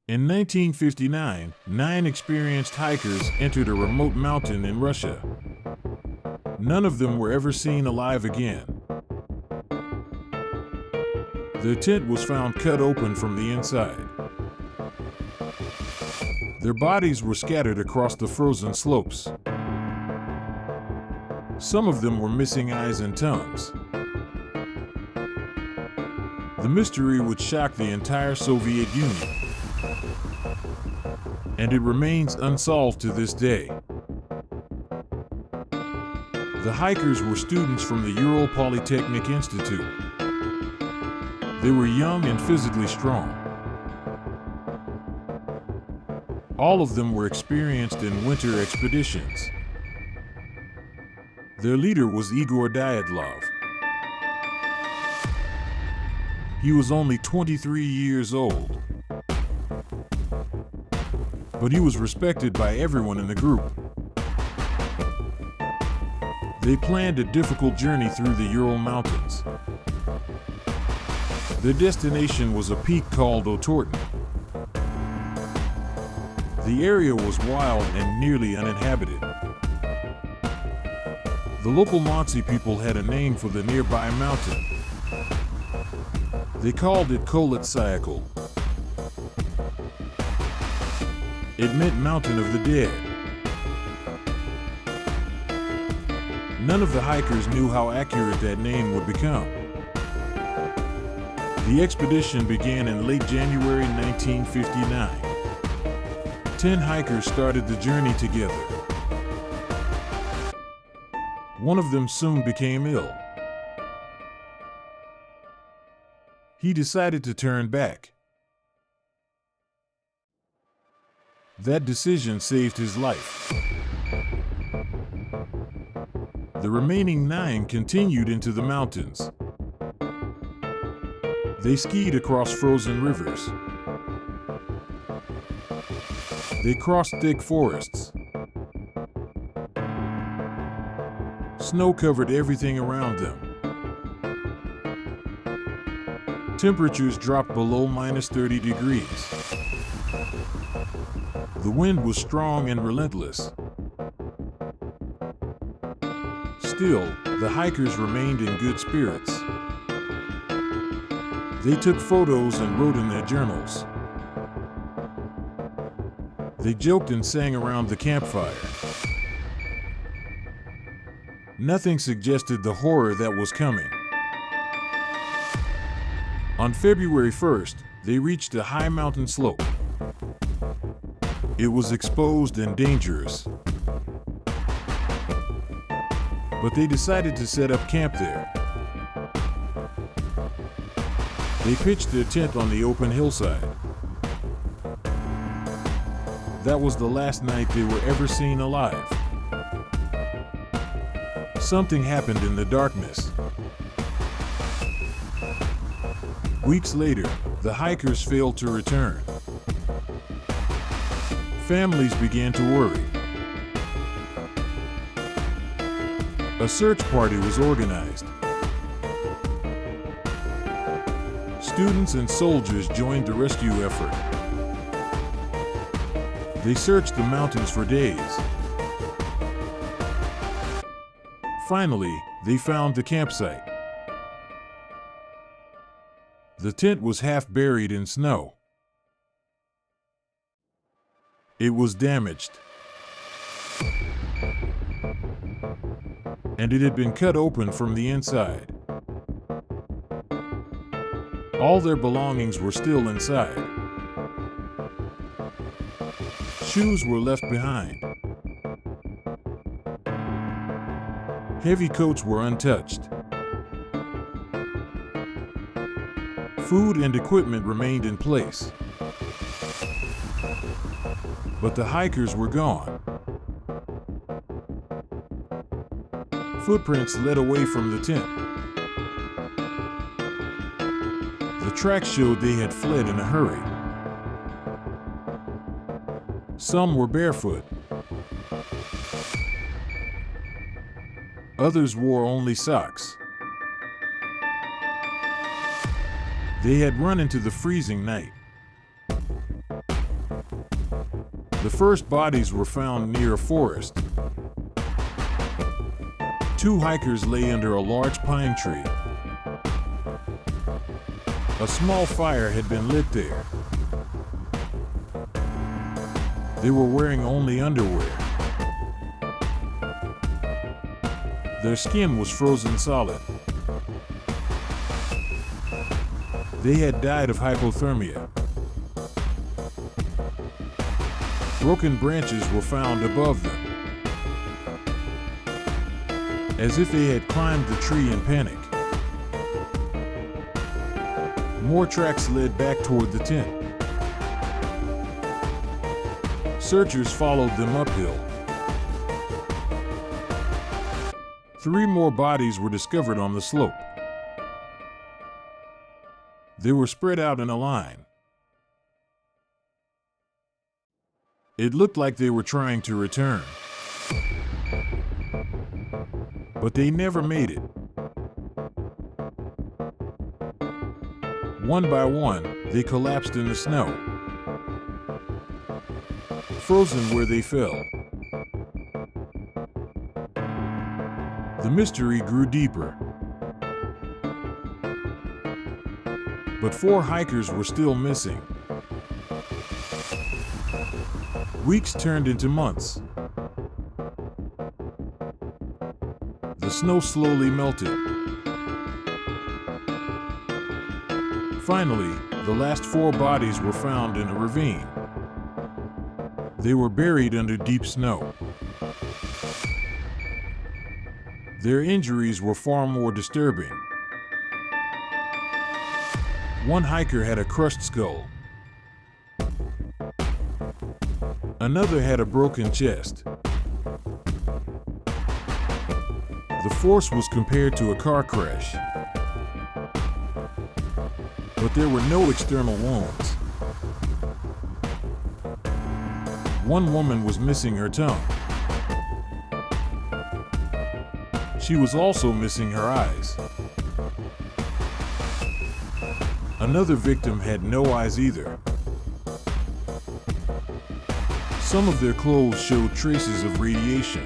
In 1959, 9 experienced hikers entered a remote mountain in Russia. None of them were ever seen alive again. Their tent was found cut open from the inside. Their bodies were scattered across the frozen slopes. Some of them were missing eyes and tongues. The mystery would shock the entire Soviet Union, and it remains unsolved to this day. The hikers were students from the Ural Polytechnic Institute. They were young and physically strong. All of them were experienced in winter expeditions. Their leader was Igor Dyatlov. He was only 23 years old, but he was respected by everyone in the group. They planned a difficult journey through the Ural Mountains. Their destination was a peak called Otorten. The area was wild and nearly uninhabited. The local Monsey people had a name for the nearby mountain. They called it Koletsayakul. It meant Mountain of the Dead. None of the hikers knew how accurate that name would become. The expedition began in late January 1959. 10 hikers started the journey together. One of them soon became ill. He decided to turn back. That decision saved his life. The remaining 9 continued into the mountains. They skied across frozen rivers. They crossed thick forests. Snow covered everything around them. Temperatures dropped below -30 degrees. The wind was strong and relentless. Still, the hikers remained in good spirits. They took photos and wrote in their journals. They joked and sang around the campfire. Nothing suggested the horror that was coming. On February 1st, they reached a high mountain slope. It was exposed and dangerous, but they decided to set up camp there. They pitched their tent on the open hillside. That was the last night they were ever seen alive. Something happened in the darkness. Weeks later, the hikers failed to return. Families began to worry. A search party was organized. Students and soldiers joined the rescue effort. They searched the mountains for days. Finally, they found the campsite. The tent was half buried in snow. It was damaged, and it had been cut open from the inside. All their belongings were still inside. Shoes were left behind. Heavy coats were untouched. Food and equipment remained in place. But the hikers were gone. Footprints led away from the tent. The tracks showed they had fled in a hurry. Some were barefoot. Others wore only socks. They had run into the freezing night. The first bodies were found near a forest. 2 hikers lay under a large pine tree. A small fire had been lit there. They were wearing only underwear. Their skin was frozen solid. They had died of hypothermia. Broken branches were found above them, as if they had climbed the tree in panic. More tracks led back toward the tent. Searchers followed them uphill. 3 more bodies were discovered on the slope. They were spread out in a line. It looked like they were trying to return, but they never made it. One by one, they collapsed in the snow, frozen where they fell. The mystery grew deeper. But 4 hikers were still missing. Weeks turned into months. The snow slowly melted. Finally, the last 4 bodies were found in a ravine. They were buried under deep snow. Their injuries were far more disturbing. One hiker had a crushed skull. Another had a broken chest. The force was compared to a car crash, but there were no external wounds. One woman was missing her tongue. She was also missing her eyes. Another victim had no eyes either. Some of their clothes showed traces of radiation.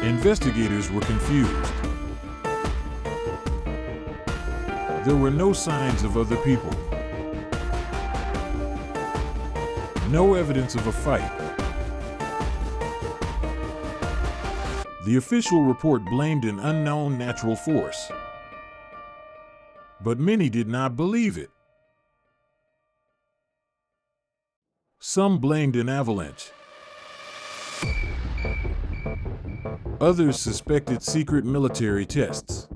Investigators were confused. There were no signs of other people. No evidence of a fight. The official report blamed an unknown natural force, but many did not believe it. Some blamed an avalanche. Others suspected secret military tests.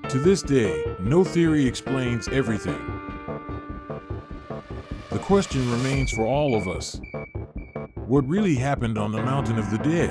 To this day, no theory explains everything. The question remains for all of us: what really happened on the Mountain of the Dead?